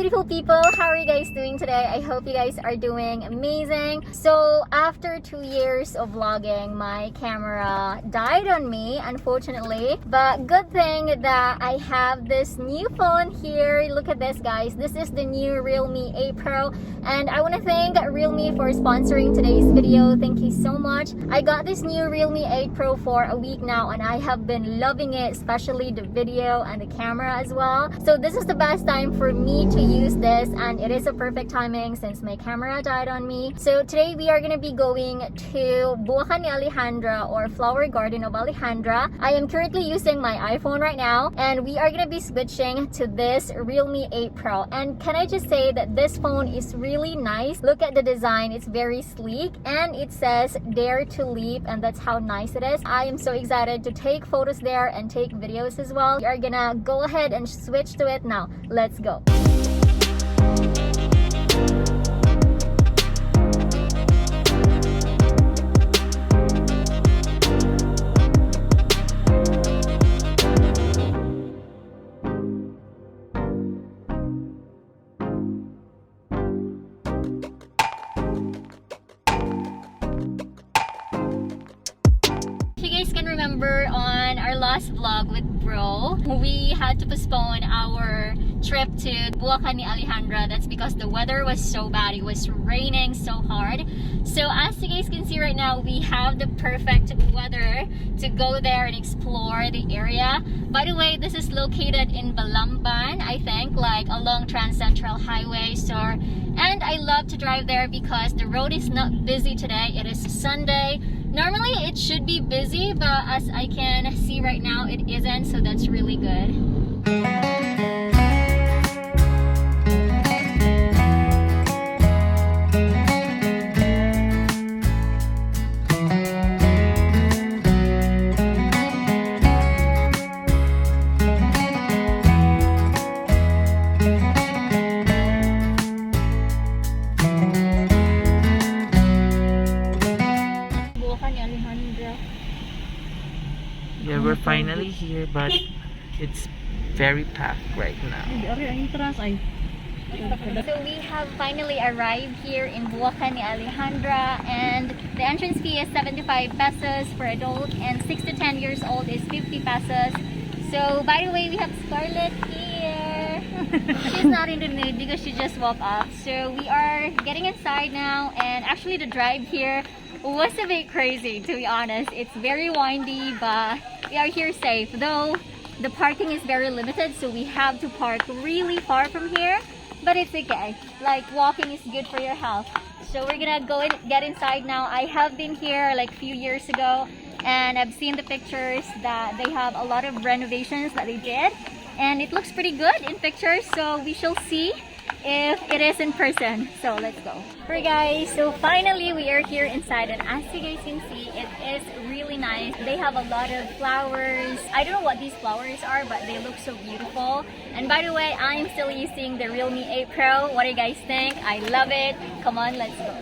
beautiful people, how are you guys doing today? I hope you guys are doing amazing. So after 2 years of vlogging, my camera died on me, unfortunately, but good thing that I have this new phone here. Look at this, guys. This is the new Realme 8 Pro, and I want to thank Realme for sponsoring today's video. Thank you so much. I got this new Realme 8 Pro for a week now, and I have been loving it, especially the video and the camera as well. So this is the best time for me to use this, and it is a perfect timing since my camera died on me. So today we are gonna be going to Buwakan ni Alejandra, or Flower Garden of Alejandra. I am currently using my iPhone right now, and we are gonna be switching to this Realme 8 Pro. And can I just say that this phone is really nice. Look at the design, it's very sleek, and it says dare to leap, and that's how nice it is. I am so excited to take photos there and take videos as well. We are gonna go ahead and switch to it now. Let's go. If you guys can remember on our last vlog with Bro, we had to postpone our trip to Buwakan ni Alejandra. That's because the weather was so bad. It was raining so hard. So as you guys can see right now, we have the perfect weather to go there and explore the area. By the way, this is located in Balamban, I think, like along Trans Central Highway. And I love to drive there because the road is not busy today. It is Sunday. Normally it should be busy, but as I can see right now, it isn't, so that's really good. Yeah, we're finally here, but it's very packed right now. So we have finally arrived here in Buwakan ni Alejandra, and the entrance fee is 75 pesos for adult, and 6 to 10 years old is 50 pesos. So by the way, we have Scarlett here. She's not in the mood because she just woke up. So we are getting inside now, and actually the drive here was a bit crazy, to be honest. It's very windy, but we are here safe, though the parking is very limited, so we have to park really far from here, but it's okay. Like, walking is good for your health. So we're gonna go and get inside now. I have been here like a few years ago, and I've seen the pictures that they have a lot of renovations that they did, and it looks pretty good in pictures, so we shall see if it is in person. So let's go. Alright guys, so finally we are here inside, and as you guys can see, it is really nice. They have a lot of flowers. I don't know what these flowers are, but they look so beautiful. And by the way, I'm still using the Realme 8 Pro. What do you guys think? I love it. Come on, let's go.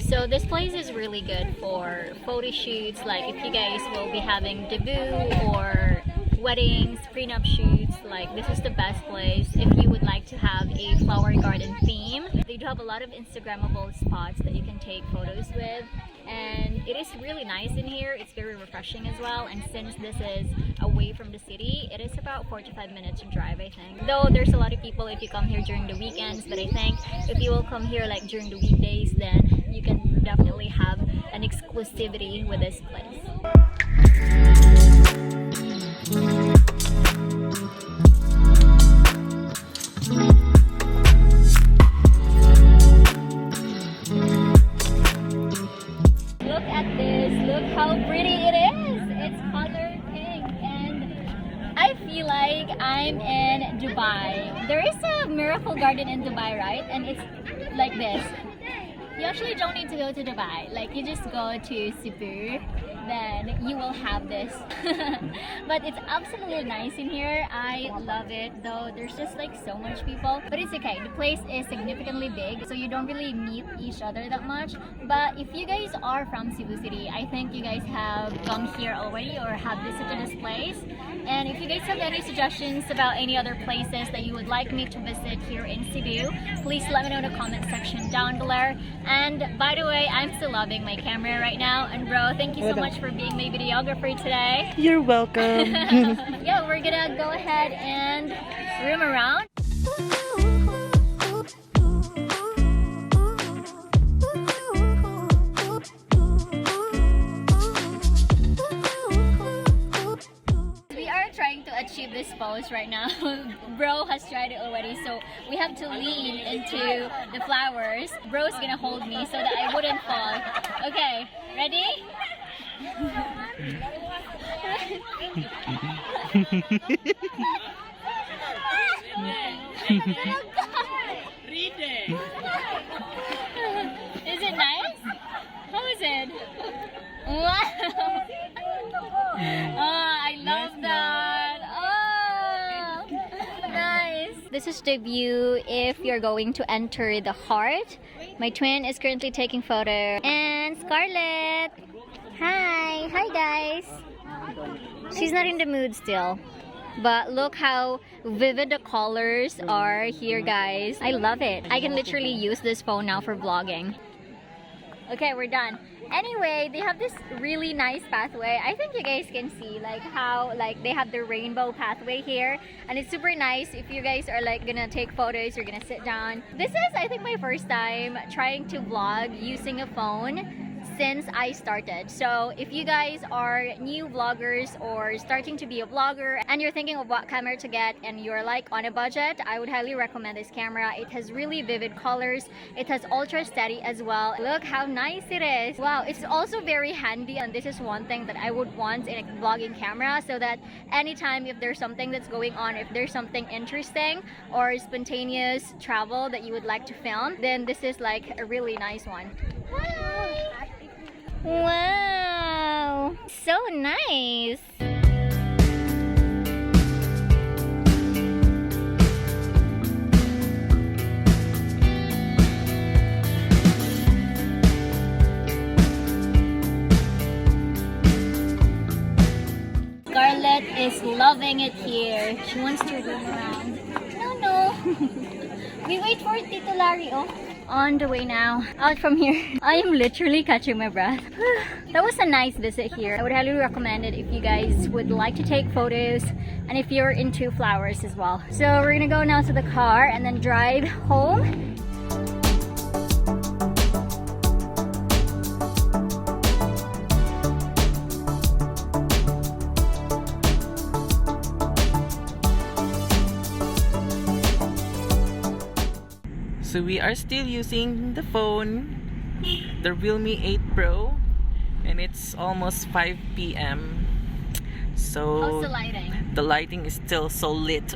So this place is really good for photo shoots, like if you guys will be having debut or weddings, prenup shoots, like this is the best place if you would like to have a flower garden theme. They do have a lot of Instagrammable spots that you can take photos with, and it is really nice in here. It's very refreshing as well, and since this is away from the city, it is about 45 minutes to drive, I think. Though there's a lot of people if you come here during the weekends, but I think if you will come here like during the weekdays, then you can definitely have an exclusivity with this place. Look at this, look how pretty it is. It's color pink, and feel like I'm in Dubai. There is a miracle garden in Dubai, right? And it's like this. You actually don't need to go to Dubai. Like, you just go to Cebu, then you will have this. But it's absolutely nice in here. I love it, though there's just like so much people. But it's okay. The place is significantly big, so you don't really meet each other that much. But if you guys are from Cebu City, I think you guys have come here already or have visited this place. And if you guys have any suggestions about any other places that you would like me to visit here in Cebu, please let me know in the comment section down below. And by the way, I'm still loving my camera right now. And bro, thank you so much for being my videographer today. You're welcome. Yeah, we're gonna go ahead and roam around. Trying to achieve this pose right now. Bro has tried it already, so we have to lean into the flowers. Bro's gonna hold me so that I wouldn't fall. Okay, ready? Is it nice? How is it? Wow! Oh, I love that. Oh, nice. This is the view if you're going to enter the heart. My twin is currently taking photo. And Scarlett. Hi. Hi, guys. She's not in the mood still. But look how vivid the colors are here, guys. I love it. I can literally use this phone now for vlogging. Okay, we're done. Anyway, they have this really nice pathway. I think you guys can see like how like they have the rainbow pathway here, and it's super nice if you guys are like gonna take photos, you're gonna sit down. This is I think my first time trying to vlog using a phone since I started. So if you guys are new vloggers or starting to be a vlogger and you're thinking of what camera to get and you're like on a budget, I would highly recommend this camera. It has really vivid colors. It has ultra steady as well. Look how nice it is. Wow, it's also very handy, and this is one thing that I would want in a vlogging camera, so that anytime if there's something that's going on, if there's something interesting or spontaneous travel that you would like to film, then this is like a really nice one. Wow, so nice. Scarlett is loving it here. She wants to roam around. No. We wait for Tito Larry, oh. On the way now, out from here. I am literally catching my breath. That was a nice visit here. I would highly recommend it if you guys would like to take photos and if you're into flowers as well. So we're gonna go now to the car and then drive home. So we are still using the phone, the Realme 8 Pro, and it's almost 5 p.m. So How's the lighting? The lighting is still so lit.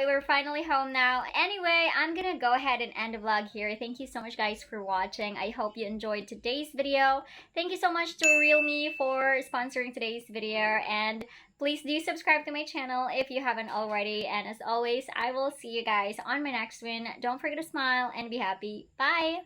We're finally home now. Anyway, I'm gonna go ahead and end the vlog here. Thank you so much guys for watching. I hope you enjoyed today's video. Thank you so much to realme for sponsoring today's video, and please do subscribe to my channel if you haven't already. And as always, I will see you guys on my next one. Don't forget to smile and be happy. Bye!